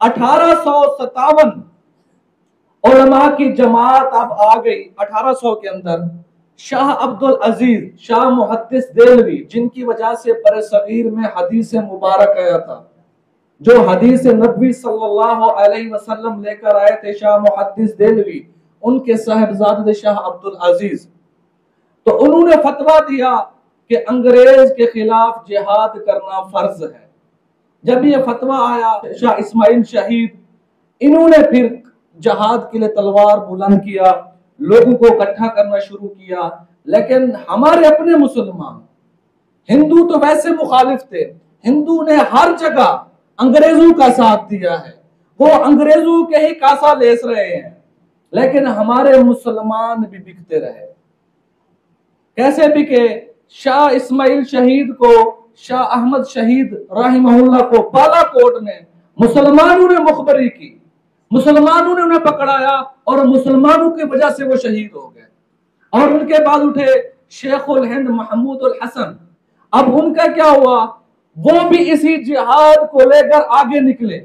1857 علماء کی جماعت اب آ گئی 1800 کے اندر. شاہ عبدالعزیز شاہ محدث دہلوی، جن کی وجہ سے بر صغیر میں حدیث مبارک آیا تھا، جو حدیث نبوی صلی اللہ علیہ وسلم لے کر آئے تھے، شاہ محدث دہلوی، ان کے صاحبزادے شاہ عبدالعزیز، تو انہوں نے فتویٰ دیا کہ انگریز کے خلاف جہاد کرنا فرض ہے. جب یہ فتویٰ آیا، شاہ اسماعیل شہید، انہوں نے پھر جہاد کے لیے تلوار بلند کیا، لوگوں کو اکٹھا کرنا شروع کیا. لیکن ہمارے اپنے مسلمان ہندو تو ویسے مخالف تھے، ہندو نے ہر جگہ انگریزوں کا ساتھ دیا ہے، وہ انگریزوں کے ہی کاسا لیس رہے ہیں، لیکن ہمارے مسلمان بھی بکتے رہے. کیسے بکے؟ شاہ اسماعیل شہید کو، شاہ احمد شہید رحمہ اللہ کو بالا کوٹ میں مسلمانوں نے مخبری کی، مسلمانوں نے انہیں پکڑایا اور مسلمانوں کی وجہ سے وہ شہید ہو گئے. اور ان کے بعد اٹھے شیخ الہند محمود الحسن. اب ان کا کیا ہوا؟ وہ بھی اسی جہاد کو لے کر آگے نکلے.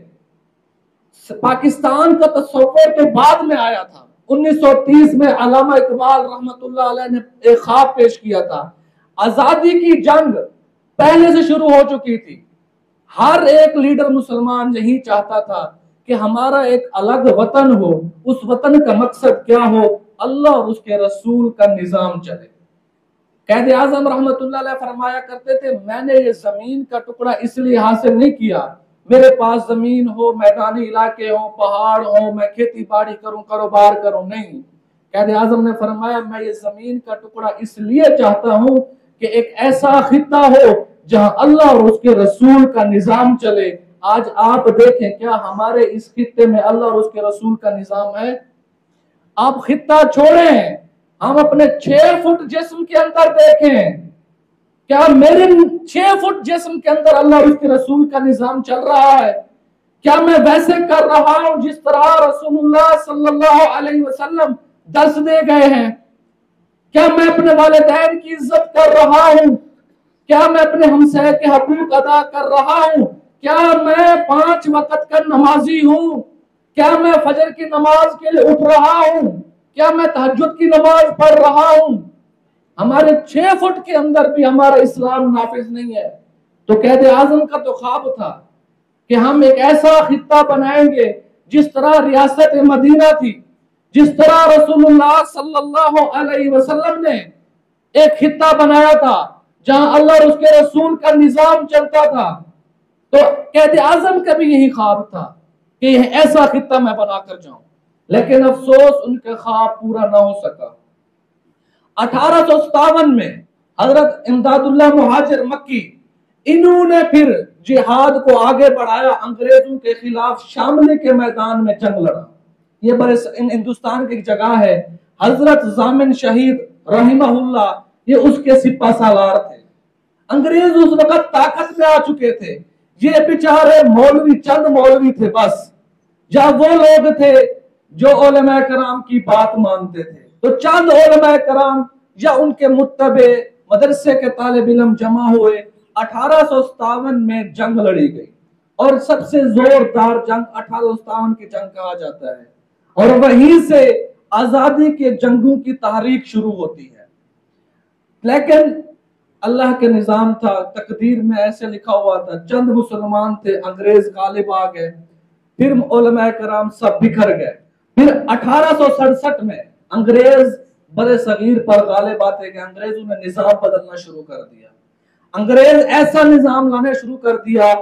پاکستان کا تصور تو بعد میں آیا تھا. 1930 میں علامہ اقبال رحمت اللہ علیہ نے ایک خواب پیش کیا تھا. آزادی کی جنگ پہلے سے شروع ہو چکی تھی. ہر ایک لیڈر مسلمان یہی چاہتا تھا کہ ہمارا ایک الگ وطن ہو، اس وطن کا مقصد کیا ہو؟ اللہ اور اس کے رسول کا نظام چلے. قائد اعظم رحمت اللہ علیہ فرمایا کرتے تھے، میں نے یہ زمین کا ٹکڑا اس لیے حاصل نہیں کیا میرے پاس زمین ہو، میدانی علاقے ہوں، پہاڑ ہوں، میں کھیتی باڑی کروں، کاروبار کروں، نہیں. قائد اعظم نے فرمایا میں یہ زمین کا ٹکڑا اس لیے چاہتا ہوں کہ ایک ایسا خطہ ہو جہاں اللہ اور اس کے رسول کا نظام چلے. آج آپ دیکھیں کیا ہمارے اس خطے میں اللہ اور اس کے رسول کا نظام ہے؟ آپ خطہ چھوڑیں، ہم اپنے 6 فٹ جسم کے اندر دیکھیں، کیا میرے 6 فٹ جسم کے اندر اللہ اور اس کے رسول کا نظام چل رہا ہے؟ کیا میں ویسے کر رہا ہوں جس طرح رسول اللہ صلی اللہ علیہ وسلم درس دے گئے ہیں؟ کیا میں اپنے والدین کی عزت کر رہا ہوں؟ کیا میں اپنے ہمسائے کے حقوق ادا کر رہا ہوں؟ کیا میں 5 وقت کا نمازی ہوں؟ کیا میں فجر کی نماز کے لیے اٹھ رہا ہوں؟ کیا میں تہجد کی نماز پڑھ رہا ہوں؟ ہمارے 6 فٹ کے اندر بھی ہمارا اسلام نافذ نہیں ہے. تو قائد اعظم کا تو خواب تھا کہ ہم ایک ایسا خطہ بنائیں گے جس طرح ریاست مدینہ تھی، جس طرح رسول اللہ صلی اللہ علیہ وسلم نے ایک خطہ بنایا تھا جہاں اللہ اور اس کے رسول کا نظام چلتا تھا. تو قائد اعظم کا بھی یہی خواب تھا کہ یہ ایسا خطہ میں بنا کر جاؤں، لیکن افسوس ان کا خواب پورا نہ ہو سکا. 1857 میں حضرت امداد اللہ مہاجر مکی، انہوں نے پھر جہاد کو آگے بڑھایا، انگریزوں کے خلاف شاملی کے میدان میں جنگ لڑا. یہ ہندوستان کی ایک جگہ ہے. حضرت ضامن شہید رحمہ اللہ یہ اس کے سپہ سالار تھے. انگریز اس وقت طاقت میں آ چکے تھے. یہ بیچارے مولوی، چند مولوی تھے بس، یا وہ لوگ تھے جو علماء کرام کی بات مانتے تھے. تو چند علماء کرام یا ان کے متبع مدرسے کے طالب علم جمع ہوئے. 1857 میں جنگ لڑی گئی اور سب سے زوردار جنگ 1857 کی جنگ کہا جاتا ہے، اور وہیں سے آزادی کے جنگوں کی تحریک شروع ہوتی ہے. لیکن اللہ کے نظام تھا، تقدیر میں ایسے لکھا ہوا تھا، چند مسلمان تھے، انگریز غالب آ گئے، پھر علماء کرام سب بکھر گئے. پھر 1867 میں انگریز بر صغیر پر غالب آتے گئے. انگریزوں نے نظام بدلنا شروع کر دیا. انگریز ایسا نظام لانے شروع کر دیا،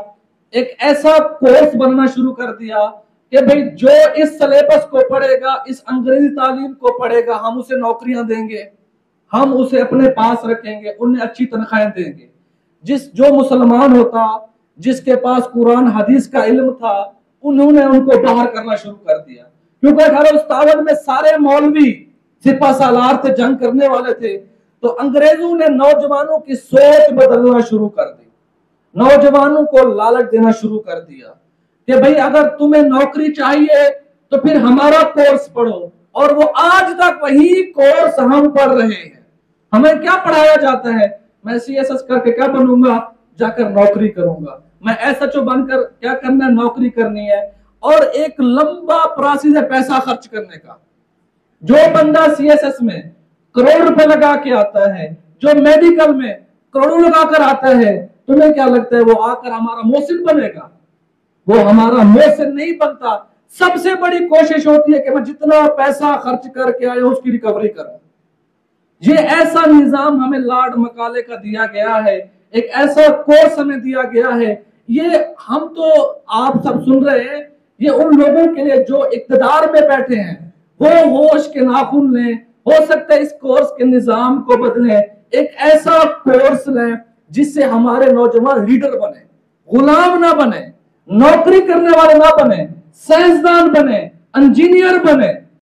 ایک ایسا کورس بننا شروع کر دیا کہ بھئی جو اس سلیبس کو پڑھے گا، اس انگریزی تعلیم کو پڑھے گا، ہم اسے نوکریاں دیں گے، ہم اسے اپنے پاس رکھیں گے، انہیں اچھی تنخواہیں دیں گے. جو مسلمان ہوتا، جس کے پاس قرآن حدیث کا علم تھا، انہوں نے ان کو باہر کرنا شروع کر دیا. کیونکہ 1857 میں سارے مولوی سپہ سالار تھے، جنگ کرنے والے تھے. تو انگریزوں نے نوجوانوں کی سوچ بدلنا شروع کر دی، نوجوانوں کو لالچ دینا شروع کر دیا کہ بھئی اگر تمہیں نوکری چاہیے تو پھر ہمارا کورس پڑھو. اور وہ آج تک وہی کورس ہم پڑھ رہے ہیں. ہمیں کیا پڑھایا جاتا ہے؟ میں سی ایس ایس کر کے کیا بنوں گا؟ جا کر نوکری کروں گا. میں ایس ایچ او بن کر کیا کرنا ہے؟ نوکری کرنی ہے. اور ایک لمبا پروسیس ہے پیسہ خرچ کرنے کا. جو بندہ CSS میں کروڑ روپے لگا کے آتا ہے, جو میڈیکل میں کروڑوں لگا کر آتا ہے, تمہیں کیا لگتا ہے وہ آ کر ہمارا محسن بنے گا؟ وہ ہمارا محسن نہیں بنتا. سب سے بڑی کوشش ہوتی ہے کہ میں جتنا پیسہ خرچ کر کے آیا اس کی ریکوری کروں. یہ ایسا نظام ہمیں لارڈ مکالے کا دیا گیا ہے, ایک ایسا کورس ہمیں دیا گیا ہے. یہ ہم تو آپ سب سن رہے ہیں, یہ ان لوگوں کے لیے جو اقتدار میں بیٹھے ہیں, وہ ہوش کے ناخن لیں, ہو سکتا ہے اس کورس کے نظام کو بدلیں, ایک ایسا کورس لیں جس سے ہمارے نوجوان لیڈر بنے, غلام نہ بنے, نوکری کرنے والے نہ بنے, سائنسدان بنے, انجینئر بنے.